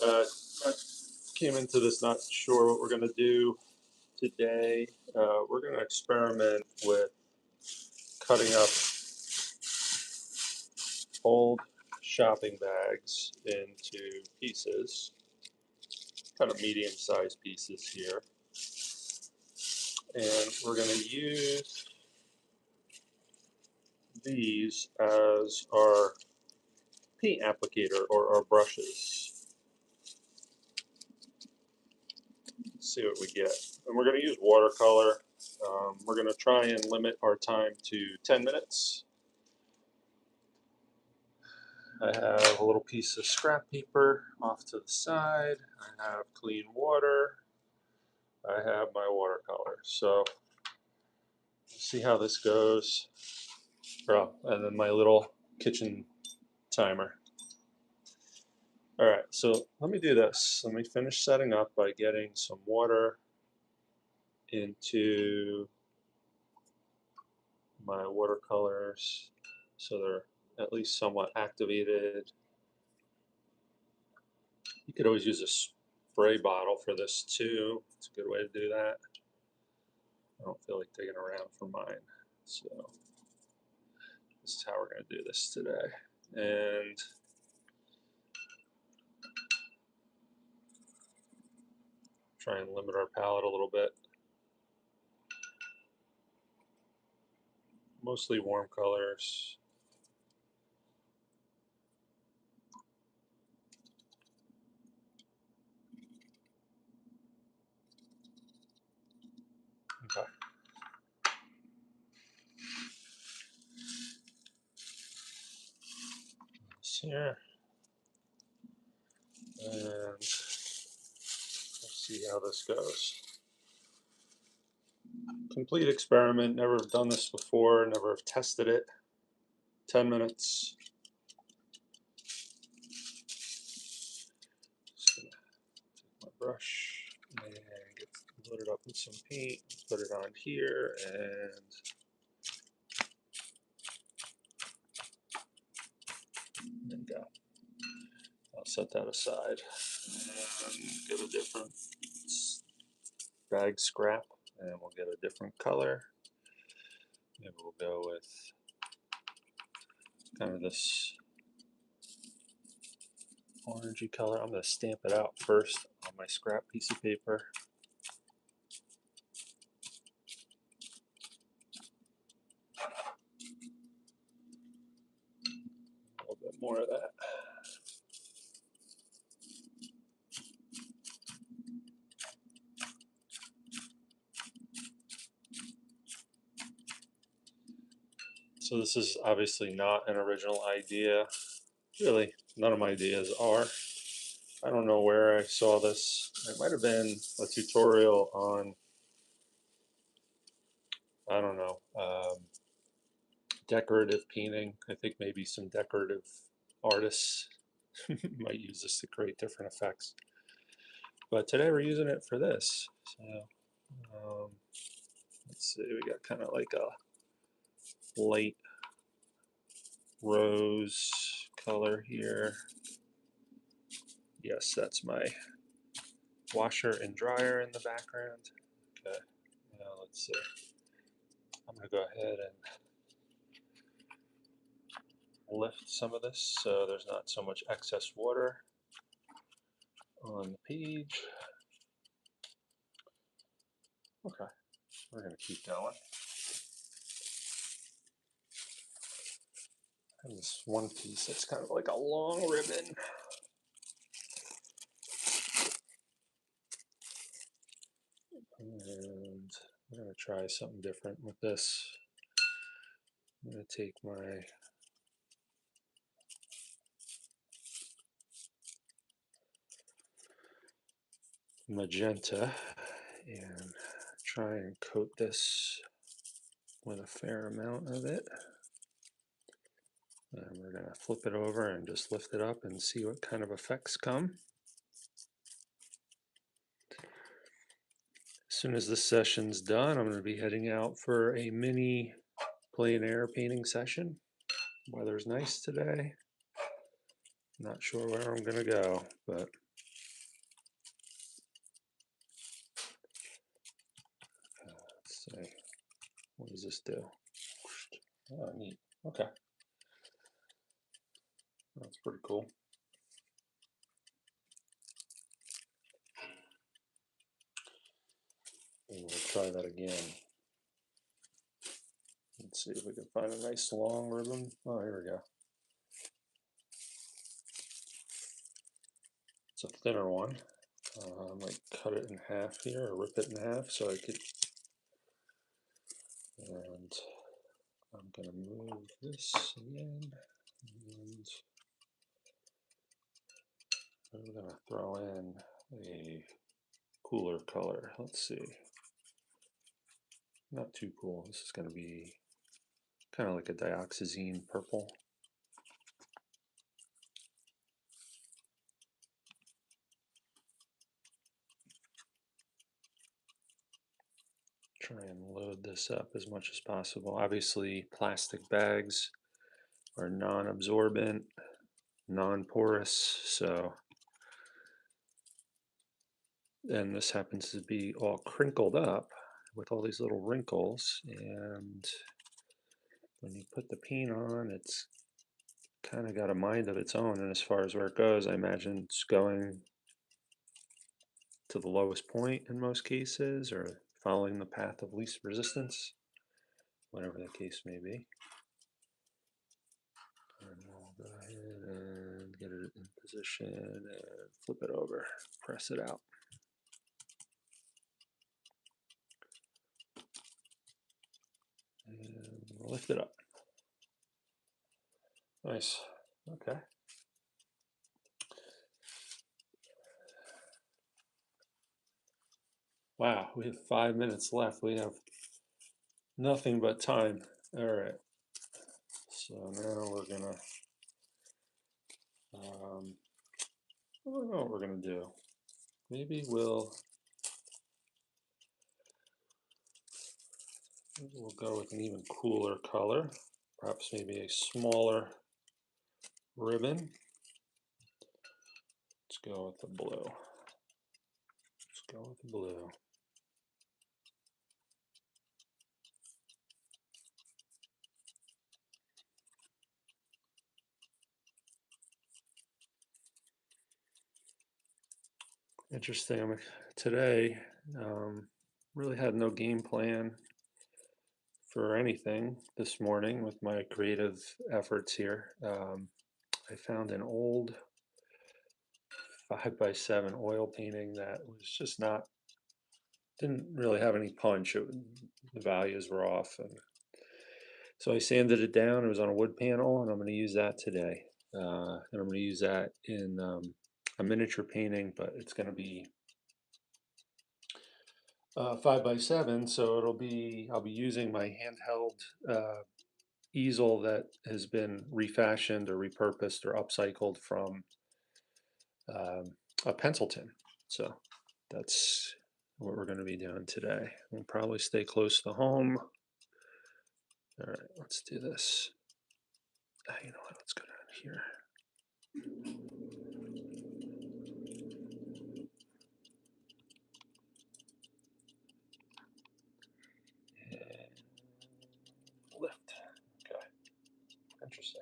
I came into this not sure what we're going to do today. We're going to experiment with cutting up old shopping bags into pieces, kind of medium-sized pieces here. And we're going to use these as our paint applicator or our brushes. Let's see what we get. And we're going to use watercolor. We're going to try and limit our time to 10 minutes. I have a little piece of scrap paper off to the side. I have clean water. I have my watercolor. So let's see how this goes. Oh, and then my little kitchen timer. All right, so let me do this. Let me finish setting up by getting some water into my watercolors so they're at least somewhat activated. You could always use a spray bottle for this too. It's a good way to do that. I don't feel like digging around for mine. So this is how we're going to do this today. And try and limit our palette a little bit. Mostly warm colors. Okay. This here. And we'll see how this goes. Complete experiment. Never have done this before. Never have tested it. 10 minutes. Just gonna take my brush and load it up with some paint. Put it on here and there you go. I'll set that aside and get a different bag scrap, and we'll get a different color. Maybe we'll go with kind of this orangey color. I'm going to stamp it out first on my scrap piece of paper. A little bit more of that. So this is obviously not an original idea. Really, none of my ideas are. I don't know where I saw this. It might have been a tutorial on, I don't know, decorative painting. I think maybe some decorative artists might use this to create different effects. But today we're using it for this. So let's see, we got kind of like a light rose color here. Yes, that's my washer and dryer in the background. Okay, now let's see. I'm going to go ahead and lift some of this so there's not so much excess water on the page. Okay, we're going to keep going. And this one piece that's kind of like a long ribbon. And I'm going to try something different with this. I'm going to take my magenta and try and coat this with a fair amount of it. And we're going to flip it over and just lift it up and see what kind of effects come. As soon as this session's done, I'm going to be heading out for a mini plein air painting session. Weather's nice today. Not sure where I'm going to go, but Okay. What does this do? Oh, neat. Okay. That's pretty cool. And we'll try that again. Let's see if we can find a nice long ribbon. Oh, here we go. It's a thinner one. I might cut it in half here, or rip it in half so I could. And I'm going to move this again. And I'm going to throw in a cooler color. Let's see. Not too cool. This is going to be kind of like a dioxazine purple. Try and load this up as much as possible. Obviously, plastic bags are non-absorbent, non-porous, so, and this happens to be all crinkled up with all these little wrinkles, and when you put the paint on, it's kind of got a mind of its own, and as far as where it goes, I imagine it's going to the lowest point in most cases, or following the path of least resistance, whatever the case may be. And we'll go ahead and get it in position and flip it over, press it out. And lift it up. Nice. Okay. Wow, we have 5 minutes left. We have nothing but time. All right. So now we're gonna, I don't know what we're gonna do. Maybe we'll go with an even cooler color. Perhaps maybe a smaller ribbon. Let's go with the blue. Let's go with the blue. Interesting. Today, really had no game plan for anything this morning with my creative efforts here. I found an old 5x7 oil painting that was just not, didn't really have any punch. The values were off. And so I sanded it down. It was on a wood panel, and I'm going to use that today. And I'm going to use that in a miniature painting, but it's going to be 5x7, so I'll be using my handheld easel that has been refashioned or repurposed or upcycled from a pencil tin. So that's what we're going to be doing today. We'll probably stay close to home. All right, let's do this. You know what? Let's go down here. And lift. Okay. Interesting.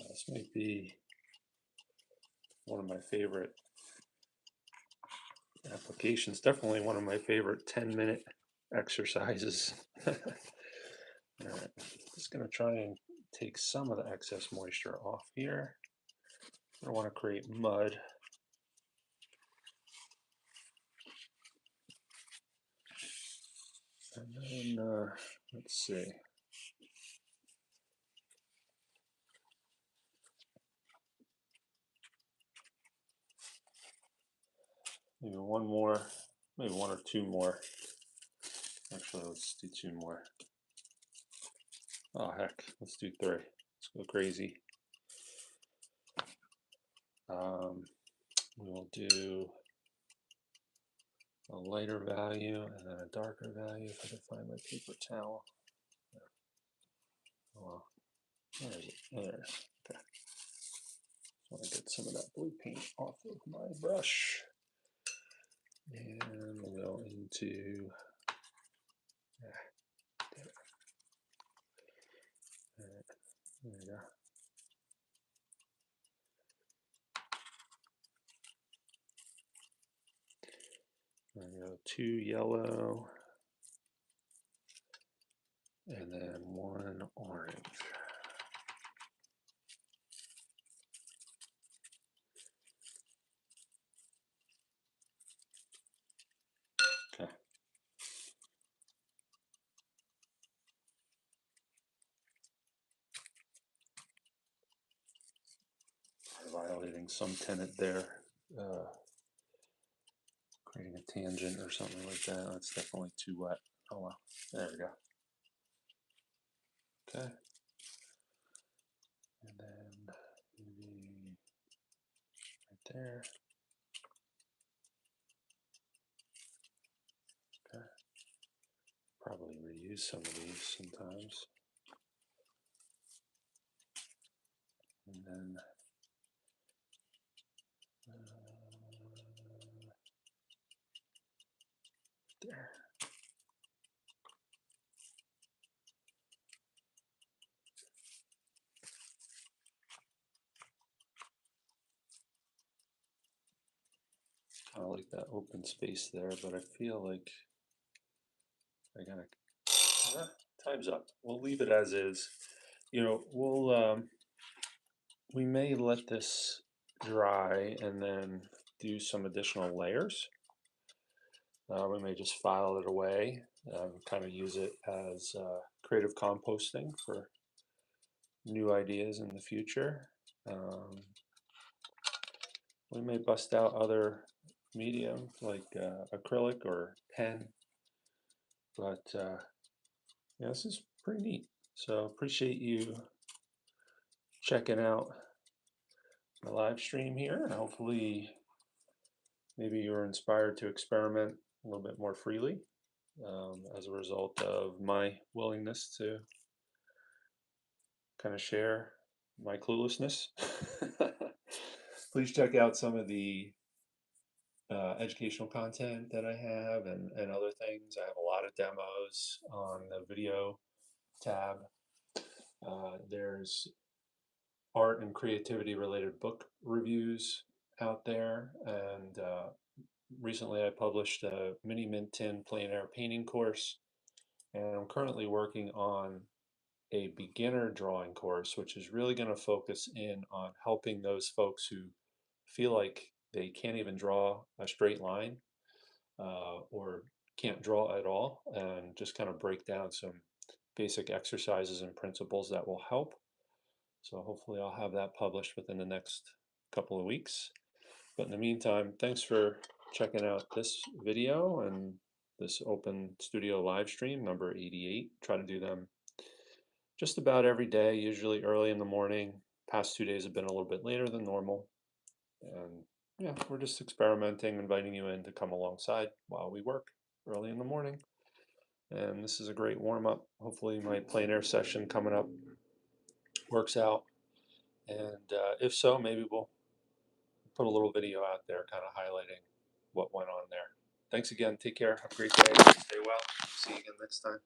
This might be one of my favorite applications. Definitely one of my favorite 10-minute exercises. All right, just going to try and take some of the excess moisture off here. I don't want to create mud. And then, let's see. Maybe one more, maybe one or two more. Actually, let's do two more. Oh, heck, let's do three. Let's go crazy. We will do a lighter value and then a darker value if I can find my paper towel. Oh, well, where is it? Oh, there it is. Okay. want to get some of that blue paint off of my brush. And we'll go into there we go. There we go, 2 yellow and then 1 orange. Okay. Violating some tenant there, creating a tangent or something like that. That's definitely too wet. Oh well, there we go. Okay. And then maybe right there. Okay. Probably reuse some of these sometimes. And then there. I like that open space there, but I feel like I gotta. Time's up. We'll leave it as is. You know, we may let this dry and then do some additional layers. We may just file it away, kind of use it as creative composting for new ideas in the future. We may bust out other medium like acrylic or pen, but yeah, this is pretty neat. So appreciate you checking out the live stream here, and hopefully maybe you're inspired to experiment a little bit more freely as a result of my willingness to kind of share my cluelessness. Please check out some of the educational content that I have and other things. I have a lot of demos on the video tab. There's art and creativity related book reviews out there, and recently I published a mini mint tin plein air painting course, and I'm currently working on a beginner drawing course, which is really going to focus in on helping those folks who feel like they can't even draw a straight line or can't draw at all, and just kind of break down some basic exercises and principles that will help. So hopefully I'll have that published within the next couple of weeks. But in the meantime, thanks for checking out this video and this open studio live stream number 88. Try to do them just about every day, usually early in the morning. Past 2 days have been a little bit later than normal. And yeah, we're just experimenting, inviting you in to come alongside while we work early in the morning. And this is a great warm up. Hopefully my plein air session coming up works out. And if so, maybe we'll put a little video out there kind of highlighting what went on there. Thanks again. Take care. Have a great day. Stay well. See you again next time.